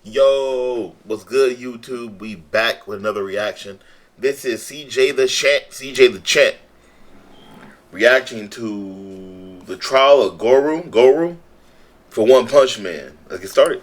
Yo, what's good, YouTube? We back with another reaction. This is CJ the Chat, reacting to the trial of Garou for One Punch Man. Let's get started.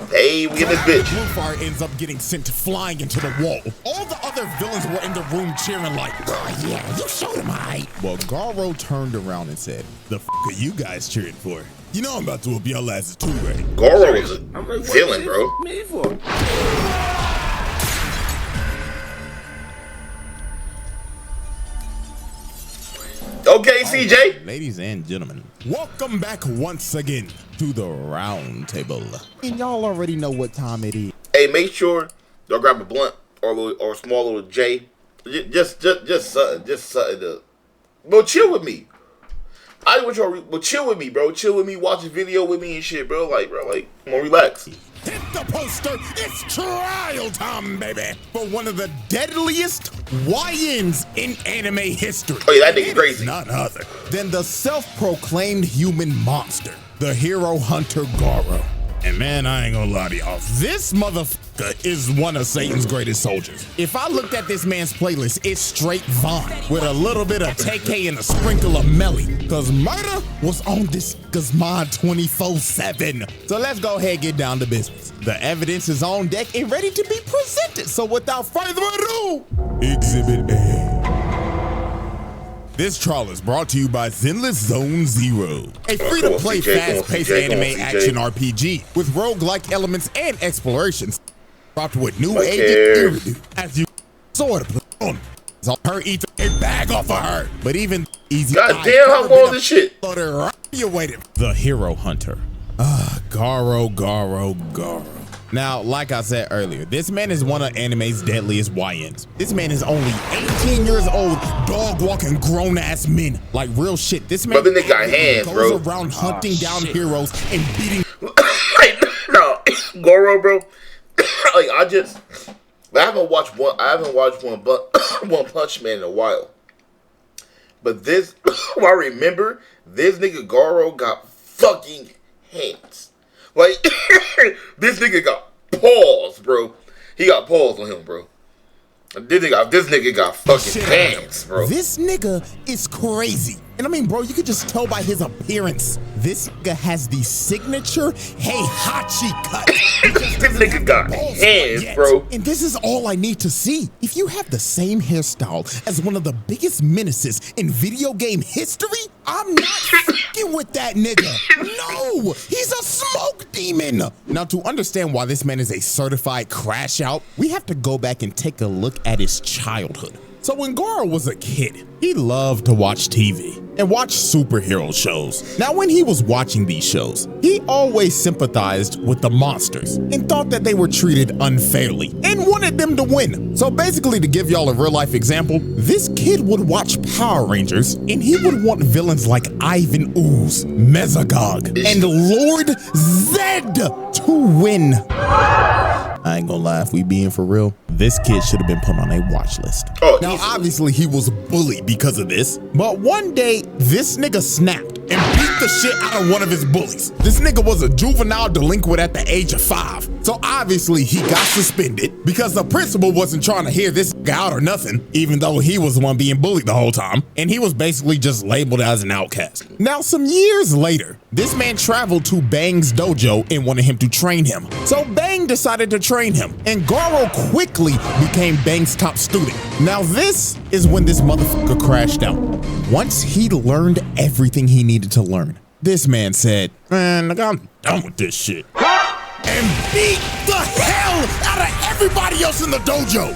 Hey, we get this bitch. Bluefire ends up getting sent flying into the wall. All the other villains were in the room cheering like, "Oh yeah, you showed him right." Well, Garou turned around and said, "The f are you guys cheering for? You know I'm about to whoop y'all asses too, right?" Garou is a villain, bro. Okay, CJ. Ladies and gentlemen, welcome back once again to the round table. And y'all already know what time it is. Hey, make sure y'all grab a blunt or a small little J. Just something to. Bro, chill with me. I want y'all, but chill with me, bro. Chill with me, watch a video with me and shit, bro. Like, come on, relax. Hit the poster. It's trial time, baby, for one of the deadliest YNs in anime history. Oh yeah, that nigga crazy. None other than the self-proclaimed human monster, the hero hunter Garou. And man, I ain't gonna lie to y'all, this motherfucker is one of Satan's greatest soldiers. If I looked at this man's playlist, it's straight Vine with a little bit of TK and a sprinkle of Melly, cause murder was on this nigga's mind 24/7. So let's go ahead and get down to business. The evidence is on deck and ready to be presented. So without further ado, Exhibit A. This trial is brought to you by Zenless Zone Zero, a free-to-play, fast-paced anime action RPG with roguelike elements and explorations, dropped with new agent Iridu as you sort of on. Her eats a bag off of her, but even easy. God damn, how long this shit? You waited. The hero hunter. Garou. Now, like I said earlier, this man is one of anime's deadliest YNs. This man is only 18 years old, dog-walking grown-ass men. Like, real shit. This man they got hands, goes around hunting down heroes and beating... No, Garou, bro. Like, I haven't watched one One Punch Man in a while. But this, I remember, this nigga Garou got fucking hands. Like, this nigga got paws, bro. He got paws on him, bro. This nigga got fucking hands, bro. This nigga is crazy. And I mean, bro, you could just tell by his appearance. This nigga has the signature Heihachi cut. This nigga got hands, bro. And this is all I need to see. If you have the same hairstyle as one of the biggest menaces in video game history, I'm not fucking with that nigga. No, he's a smoke demon. Now, to understand why this man is a certified crash out, we have to go back and take a look at his childhood. So when Garou was a kid, he loved to watch TV and watch superhero shows. Now, when he was watching these shows, he always sympathized with the monsters and thought that they were treated unfairly and wanted them to win. So basically, to give y'all a real life example, this kid would watch Power Rangers and he would want villains like Ivan Ooze, Mesogog, and Lord Zed to win. I ain't gonna lie, if we being for real, this kid should have been put on a watch list. Now, obviously, he was bullied because of this, but one day, this nigga snapped and beat the shit out of one of his bullies. This nigga was a juvenile delinquent at the age of 5. So obviously, he got suspended because the principal wasn't trying to hear this guy out or nothing, even though he was the one being bullied the whole time, and he was basically just labeled as an outcast. Now, some years later, this man traveled to Bang's dojo and wanted him to train him. So Bang decided to train him, and Garou quickly became Bang's top student. Now, this is when this motherfucker crashed out. Once he learned everything he needed to learn, this man said, "Man, I'm done with this shit," and beat the hell out of everybody else in the dojo.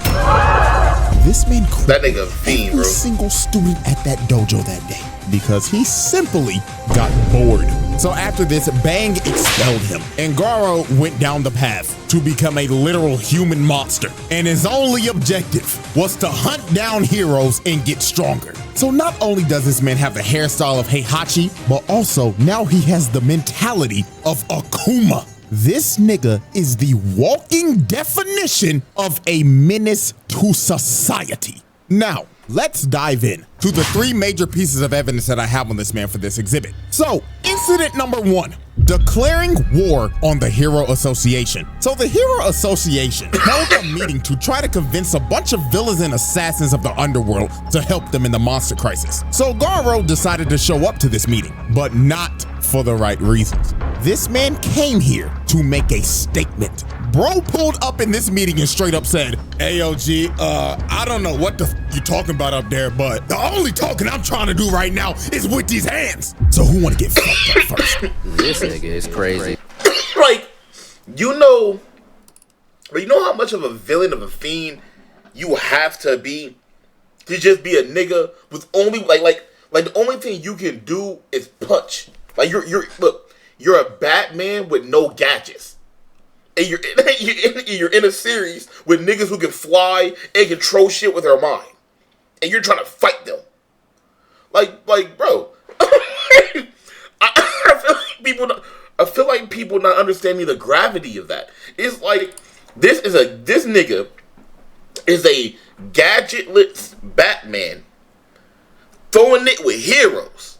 This man quit every single student at that dojo that day because he simply got bored. So after this, Bang expelled him, and Garou went down the path to become a literal human monster. And his only objective was to hunt down heroes and get stronger. So not only does this man have the hairstyle of Heihachi, but also now he has the mentality of Akuma. This nigga is the walking definition of a menace to society. Now, let's dive in to the 3 major pieces of evidence that I have on this man for this exhibit. So, incident number 1. declaring war on the Hero Association. So the Hero Association held a meeting to try to convince a bunch of villains and assassins of the underworld to help them in the monster crisis. So Garou decided to show up to this meeting, but not for the right reasons. This man came here to make a statement. Bro pulled up in this meeting and straight up said, "Hey, OG, I don't know what the you talking about up there, but the only talking I'm trying to do right now is with these hands. So who want to get fucked up first?" This nigga is crazy. Like, you know how much of a villain, of a fiend you have to be to just be a nigga with only like the only thing you can do is punch. Like you're a Batman with no gadgets. And you're in a series with niggas who can fly and control shit with their mind. And you're trying to fight them. Like bro. I feel like people not understanding the gravity of that. It's like this nigga is a gadgetless Batman throwing it with heroes.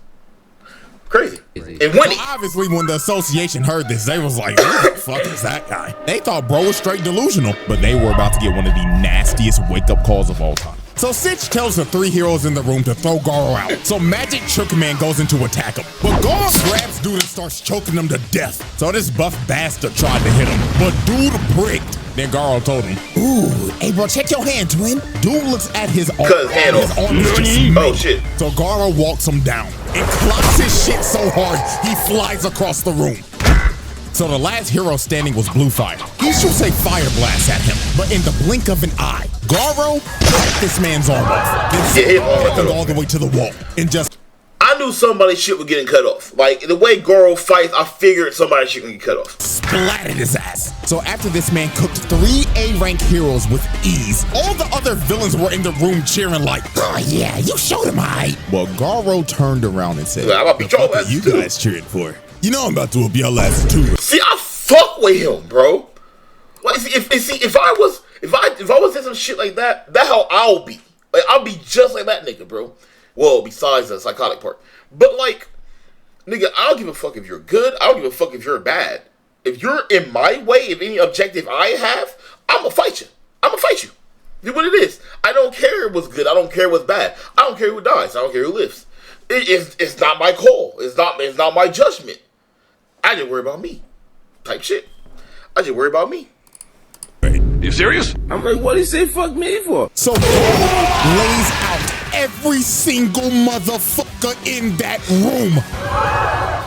Crazy. And winning. So obviously, when the association heard this, they was like, "Who the fuck is that guy?" They thought bro was straight delusional, but they were about to get one of the nastiest wake-up calls of all time. So Sitch tells the three heroes in the room to throw Garou out. So Magic Trick Man goes in to attack him. But Garou grabs dude and starts choking him to death. So this buff bastard tried to hit him, but dude pricked. Then Garou told him, "Ooh, hey bro, check your hand, twin." Dude looks at his arm. His arm is just oh shit. So Garou walks him down and clocks his shit so hard he flies across the room. So the last hero standing was Bluefire. He shoots a fire blast at him, but in the blink of an eye, Garou cut this man's arm off, then hit him all the way to the wall, and just... I knew somebody's shit was getting cut off. Like, the way Garou fights, I figured somebody's shit would get cut off. Splattered his ass. So after this man cooked 3 A-rank heroes with ease, all the other villains were in the room cheering like, "Oh yeah, you showed him height." Well, Garou turned around and said, "What the fuck are you guys cheering for? You know I'm about to whoop your ass too." See, I fuck with him, bro. Like, if I was in some shit like that, that's how I'll be. Like, I'll be just like that nigga, bro. Well, besides the psychotic part. But, like, nigga, I don't give a fuck if you're good. I don't give a fuck if you're bad. If you're in my way, if any objective I have, I'm gonna fight you. I'm gonna fight you. Do what it is. I don't care what's good. I don't care what's bad. I don't care who dies. I don't care who lives. It's not my call. It's not my judgment. I just worry about me. Type shit. I just worry about me. You serious? I'm like, what did he say fuck me for? So Garou lays out every single motherfucker in that room.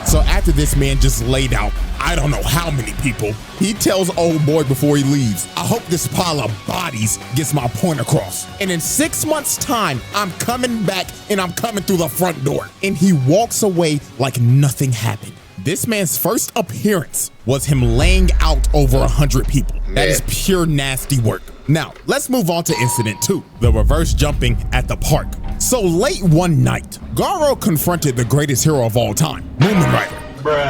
So after this man just laid out I don't know how many people, he tells old boy before he leaves, "I hope this pile of bodies gets my point across. And in 6 months' time, I'm coming back and I'm coming through the front door." And he walks away like nothing happened. This man's first appearance was him laying out over 100 people. That is pure nasty work. Now, let's move on to incident 2, the reverse jumping at the park. So late one night, Garou confronted the greatest hero of all time, Moomin Rider.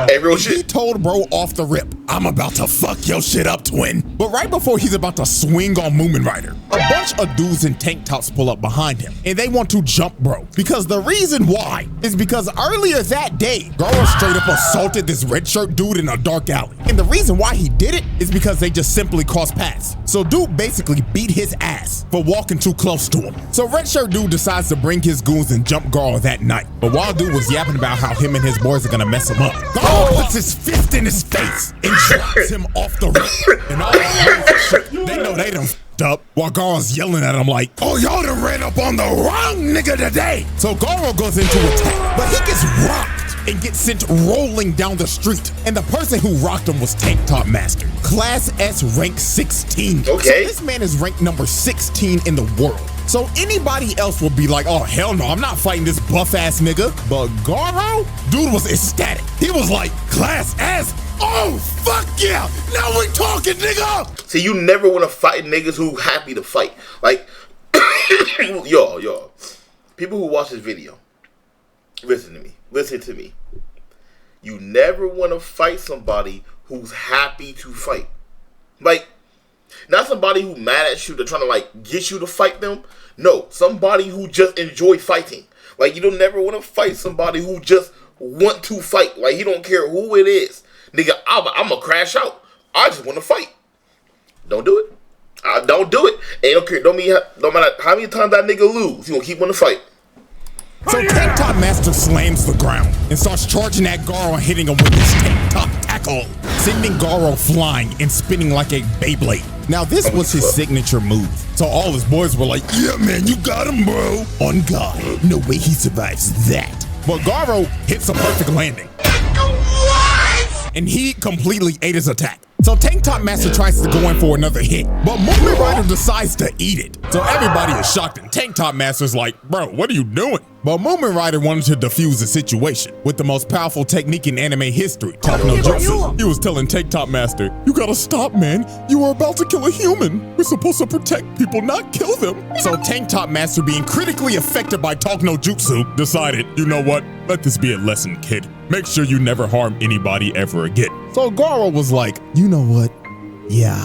Hey, real shit. He told bro off the rip, "I'm about to fuck your shit up, twin." But right before he's about to swing on Moomin Rider, a bunch of dudes in tank tops pull up behind him, and they want to jump bro. Because the reason why is because earlier that day, Garou straight up assaulted this red shirt dude in a dark alley. And the reason why he did it is because they just simply crossed paths. So dude basically beat his ass for walking too close to him. So red shirt dude decides to bring his goons and jump Garou that night. But while dude was yapping about how him and his boys are gonna mess him up, Garou puts his fist in his face and drops him off the roof. And all his shit, they know they done f***ed up, while Garou's yelling at him like, "Oh, y'all done ran up on the wrong nigga today." So Garou goes into attack, but he gets rocked and gets sent rolling down the street. And the person who rocked him was Tank Top Master, Class S rank 16. Okay. So this man is ranked number 16 in the world. So anybody else would be like, "Oh, hell no, I'm not fighting this buff-ass nigga." But Garou, dude was ecstatic. He was like, "Class S? Oh, fuck yeah! Now we talking, nigga!" See, you never want to fight niggas who happy to fight. Like, y'all. People who watch this video, listen to me. You never want to fight somebody who's happy to fight. Like, not somebody who mad at you, they're trying to like get you to fight them. No, somebody who just enjoy fighting. Like, you don't never want to fight somebody who just want to fight. Like, he don't care who it is. Nigga, I'm gonna crash out. I just want to fight. Don't do it. Don't do it. And don't care. No matter how many times that nigga lose, he gonna keep wanting to fight. So Tank Top Master slams the ground and starts charging at Garou and hitting him with his Tank Top tackle, sending Garou flying and spinning like a Beyblade. Now this was his signature move, so all his boys were like, yeah man, you got him bro. On God, no way he survives that. But Garou hits a perfect landing. And he completely ate his attack. So Tank Top Master tries to go in for another hit, but Movement Rider decides to eat it. So everybody is shocked and Tank Top Master's like, bro, what are you doing? But Movement Rider wanted to defuse the situation with the most powerful technique in anime history, Talk No Jutsu. He was telling Tank Top Master, you gotta stop, man. You are about to kill a human. We're supposed to protect people, not kill them. So Tank Top Master, being critically affected by Talk No Jutsu, decided, you know what? Let this be a lesson, kid. Make sure you never harm anybody ever again. So Garou was like, you know what? Yeah,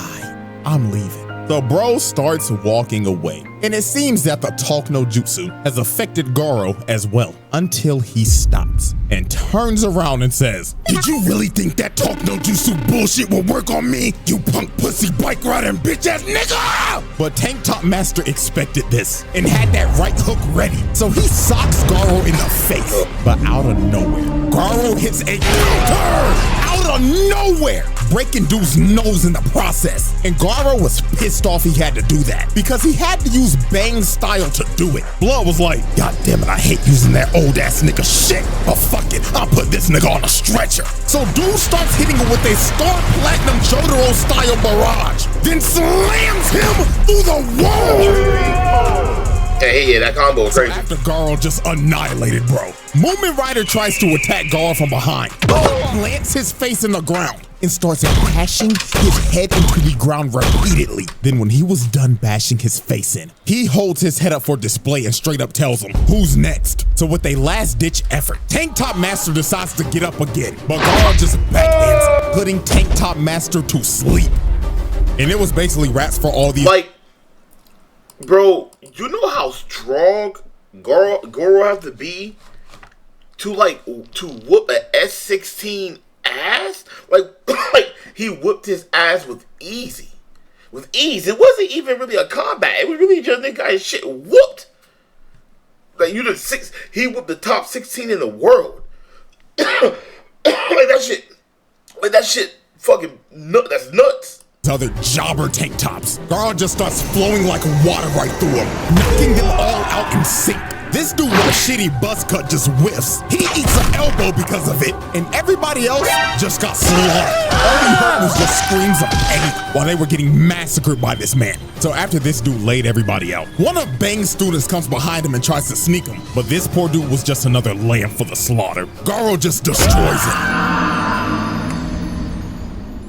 I'm leaving. The bro starts walking away, and it seems that the Talk No Jutsu has affected Garou as well, until he stops and turns around and says, did you really think that Talk No Jutsu bullshit will work on me, you punk pussy bike riding bitch ass nigga? But Tank Top Master expected this and had that right hook ready, so he socks Garou in the face. But out of nowhere, Garou hits a counter out of nowhere, breaking dude's nose in the process. And Garou was pissed off he had to do that because he had to use Bang style to do it. Blood was like, God damn it, I hate using that old ass nigga shit, but fuck it, I'll put this nigga on a stretcher. So dude starts hitting him with a Star Platinum Jotaro style barrage, then slams him through the wall. Hey, yeah, that combo was crazy. So after Garou just annihilated bro, Movement Rider tries to attack Garou from behind, but plants his face in the ground and starts bashing his head into the ground repeatedly. Then when he was done bashing his face in, he holds his head up for display and straight up tells him, who's next? So with a last ditch effort, Tank Top Master decides to get up again, but Garou just backhands him, putting Tank Top Master to sleep. And it was basically raps for all these. Like, bro, you know how strong Garou has to be to whoop an S16 ass? Like he whooped his ass with ease. It wasn't even really a combat. It was really just the guy's shit whooped. Like he whooped the top 16 in the world. like that shit fucking that's nuts. Other jobber tank tops. Garou just starts flowing like water right through him, knocking them all out in sync. This dude with a shitty buzz cut just whiffs. He eats an elbow because of it, and everybody else just got slaughtered. All he heard was just screams of pain while they were getting massacred by this man. So after this dude laid everybody out, one of Bang's students comes behind him and tries to sneak him, but this poor dude was just another lamb for the slaughter. Garou just destroys him.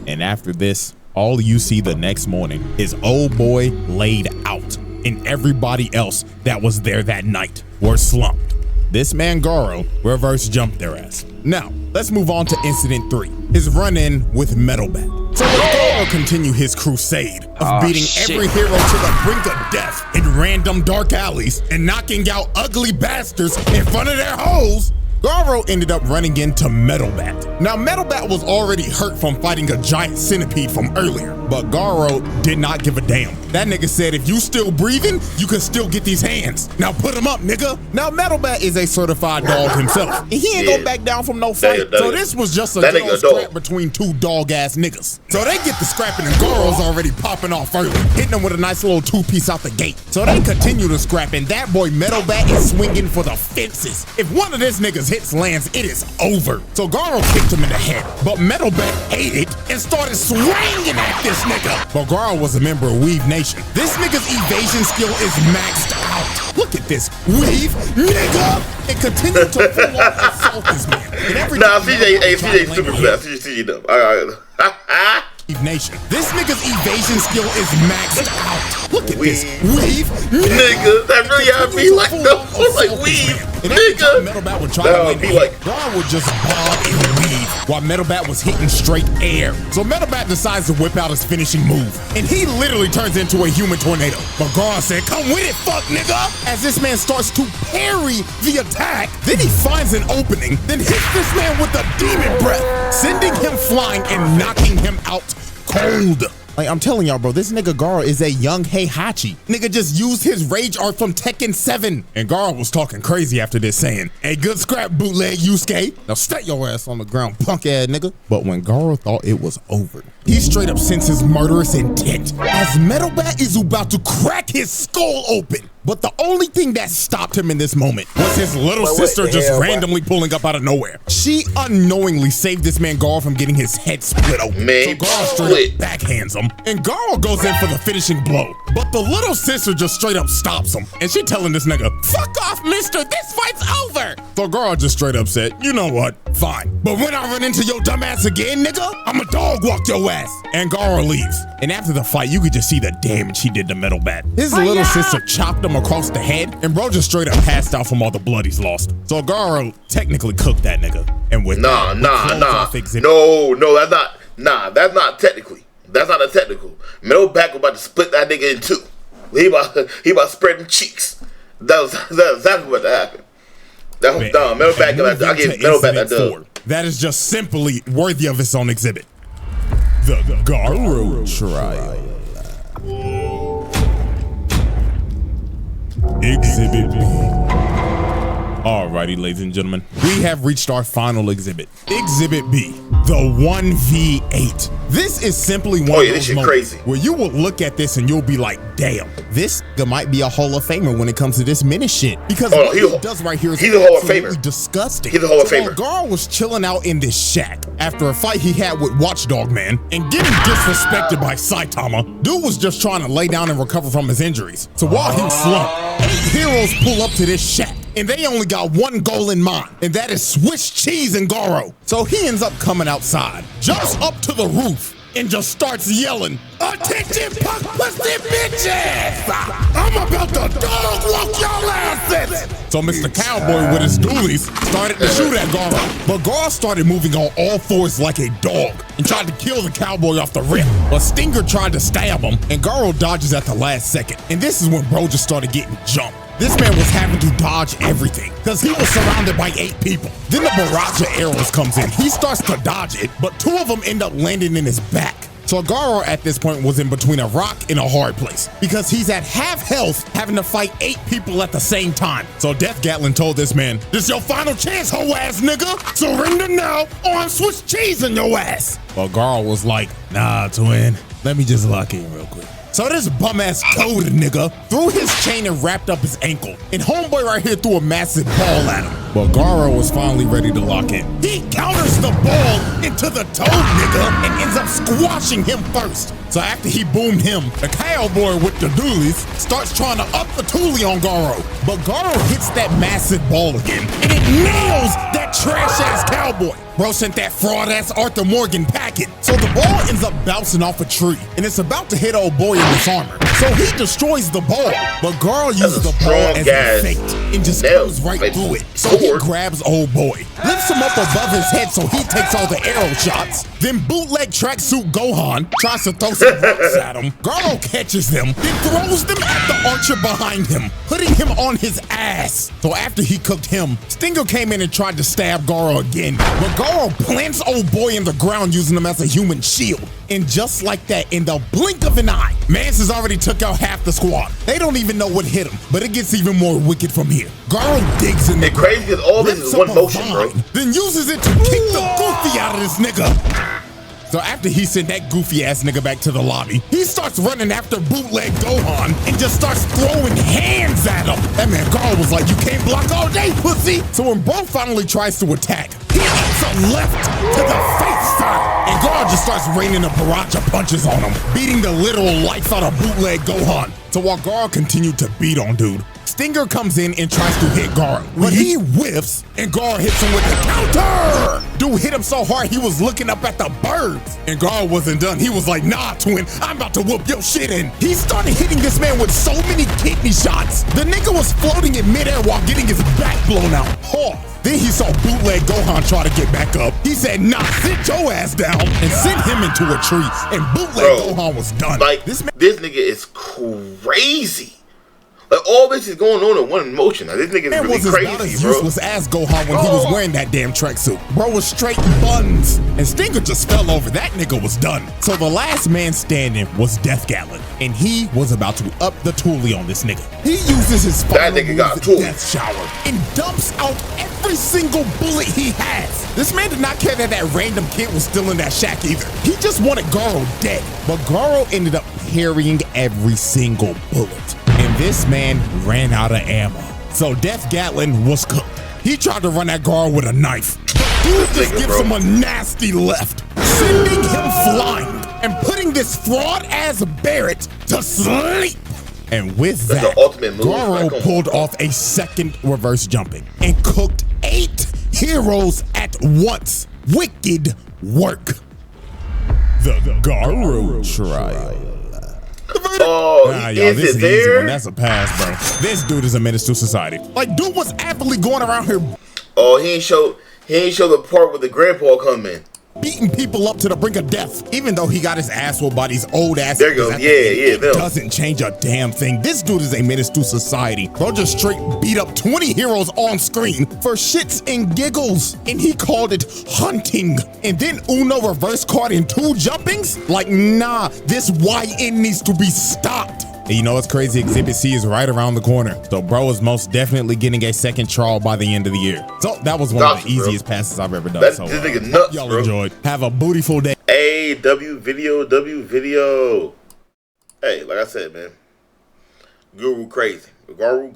And after this, all you see the next morning is old boy laid out, and everybody else that was there that night were slumped. This man Garou reverse jumped their ass. Now, let's move on to Incident 3, his run-in with Metal Bat. So Garou continue his crusade of beating every hero to the brink of death in random dark alleys and knocking out ugly bastards in front of their hoes. Garou ended up running into Metal Bat. Now, Metal Bat was already hurt from fighting a giant centipede from earlier, but Garou did not give a damn. That nigga said, if you still breathing, you can still get these hands. Now put them up, nigga. Now, Metal Bat is a certified dog himself, and he ain't gonna back down from no fight. So this was just a little scrap between two dog-ass niggas. So they get the scrapping, and Garou's already popping off early, hitting them with a nice little two-piece out the gate. So they continue to scrap, and that boy Metal Bat is swinging for the fences. If one of this niggas hits lands, it is over. So Garou kicked him in the head, but Metal Bat ate it and started swinging at this nigga. But Garou was a member of Weave Nation. This nigga's evasion skill is maxed out. Look at this. Weave, nigga! And continue to full on assault this man. Nah, CJ stupid for that. CJ dumb. Nation. This nigga's evasion skill is maxed out. Look at this. Weave. Nigga, that really had me like, no, like weave. Nigga. Metal Bat would try to be like, Gar would just bob and weave while Metal Bat was hitting straight air. So Metal Bat decides to whip out his finishing move, and he literally turns into a human tornado. But Gar said, "Come with it, fuck nigga!" As this man starts to parry the attack, then he finds an opening, then hits this man with a demon breath, sending him flying and knocking him out cold. Like, I'm telling y'all, bro, this nigga Garou is a young Heihachi. Nigga just used his rage art from Tekken 7. And Garou was talking crazy after this, saying, "Hey, good scrap, bootleg Yusuke. Now stay your ass on the ground, punk ass nigga." But when Garou thought it was over, he straight up senses murderous intent as Metal Bat is about to crack his skull open. But the only thing that stopped him in this moment was his little sister just randomly pulling up out of nowhere. She unknowingly saved this man Garou from getting his head split open. So Garou straight up backhands him, and Garou goes in for the finishing blow. But the little sister just straight up stops him, and she telling this nigga, "Fuck off, mister, this fight's over." So Garou just straight up said, "You know what, fine. But when I run into your dumb ass again, nigga, I'ma dog walk your ass." And Garou leaves. And after the fight, you could just see the damage he did to Metal Bat. His little sister chopped him across the head, and bro just straight up passed out from all the blood he's lost. So Garou technically cooked that nigga. And with No, that's not technically. That's not a technical. Metal Bat was about to split that nigga in two. He about spreading cheeks. That's exactly what happened. Metal Bat, I gave Metal Bat that dub. That is just simply worthy of its own exhibit. The Garou trial. Exhibit B. Alrighty, ladies and gentlemen, we have reached our final exhibit. Exhibit B, the 1v8. This is simply one of those moments where you will look at this and you'll be like, damn, this might be a Hall of Famer when it comes to this menace shit. Because what he does right here is he's a Hall of Famer. Disgusting. He's a Hall of Famer. Garou was chilling out in this shack after a fight he had with Watchdog Man and getting disrespected by Saitama. Dude was just trying to lay down and recover from his injuries. So while he slumped, 8 heroes pull up to this shack, and they only got one goal in mind, and that is Swiss cheese and Garou. So he ends up coming outside, jumps up to the roof, and just starts yelling, "Attention, punk pussy bitches! I'm about to dog walk your asses!" So Mr. Cowboy with his dualies started to shoot at Garou, but Garou started moving on all fours like a dog and tried to kill the cowboy off the rip. But Stinger tried to stab him, and Garou dodges at the last second. And this is when bro just started getting jumped. This man was having to dodge everything because he was surrounded by 8 people. Then the barrage of arrows comes in. He starts to dodge it, but 2 of them end up landing in his back. So Garou at this point was in between a rock and a hard place because he's at half health having to fight 8 people at the same time. So Death Gatlin told this man, "This your final chance, hoe ass nigga. Surrender now or I'm Swiss cheese in your ass." But Garou was like, "Nah, twin, let me just lock in real quick." So this bum-ass toad nigga threw his chain and wrapped up his ankle. And homeboy right here threw a massive ball at him. But Garou was finally ready to lock in. He counters the ball into the toad nigga and ends up squashing him first. So after he boomed him, the cowboy with the dualies starts trying to up the toolie on Garou. But Garou hits that massive ball again, and it nails that trash-ass cowboy. Bro sent that fraud-ass Arthur Morgan packet. So the ball ends up bouncing off a tree, and it's about to hit old boy in his armor. So he destroys the ball, but Garou uses the ball as a fake and just goes right through it. So he grabs old boy, lifts him up above his head so he takes all the arrow shots. Then bootleg tracksuit Gohan tries to throw some rocks at him. Garou catches them, then throws them at the archer behind him, putting him on his ass. So after he cooked him, Stinger came in and tried to stab Garou again, but Garou plants old boy in the ground using him as a human shield. And just like that, in the blink of an eye, Mance has already took out half the squad. They don't even know what hit him, but it gets even more wicked from here. Garou digs in the ground, crazy because all this is one motion, bro. Then uses it to kick the goofy out of this nigga. So after he sent that goofy ass nigga back to the lobby, he starts running after bootleg Gohan and just starts throwing hands at him. That man Garou was like, "You can't block all day, pussy." So when bro finally tries to attack, he hits a left to the face side. And Garou just starts raining a barrage of punches on him, beating the literal life out of bootleg Gohan. So while Garou continued to beat on dude, Stinger comes in and tries to hit Garou, but he whiffs and Garou hits him with the counter. Dude hit him so hard he was looking up at the birds. And Garou wasn't done. He was like, nah, twin, I'm about to whoop your shit in. He started hitting this man with so many kidney shots. The nigga was floating in midair while getting his back blown out. Pause. Then he saw bootleg Gohan try to get back up. He said, nah, sit your ass down, and sent him into a tree. And bootleg Gohan was done. Like, this nigga is crazy. Like, all this is going on in one motion. Like, this nigga is really crazy, about as bro. Useless as Gohan when he was wearing that damn tracksuit. Bro was straight buns. And Stinger just fell over. That nigga was done. So the last man standing was Death Gatlin. And he was about to up the toolie on this nigga. He uses his final Death Shower and dumps out every single bullet he has. This man did not care that that random kid was still in that shack either. He just wanted Garou dead. But Garou ended up parrying every single bullet. And this man ran out of ammo. So Death Gatlin was cooked. He tried to run at Garou with a knife. Dude just gives him a nasty left, sending him flying and putting this fraud-ass Barrett to sleep. And with that, Garou pulled off a second reverse jumping and cooked 8 heroes at once. Wicked work. The Garou trial. Oh, this is an easy one. That's a pass, bro. This dude is a menace to society. Like, dude was actively going around here. Oh, he ain't show the part where the grandpa come in. Beating people up to the brink of death, even though he got his ass whooped by these old ass. There you go. It doesn't change a damn thing. This dude is a menace to society. Bro just straight beat up 20 heroes on screen for shits and giggles. And he called it hunting. And then Uno reverse caught in 2 jumpings? Like, nah, this YN needs to be stopped. And you know what's crazy? Exhibit C is right around the corner. So bro is most definitely getting a second trial by the end of the year. So that was one of the easiest passes I've ever done. This nigga nuts, y'all enjoyed. Have a bootyful day. Hey, W video. Hey, like I said, man. Guru crazy. Garou.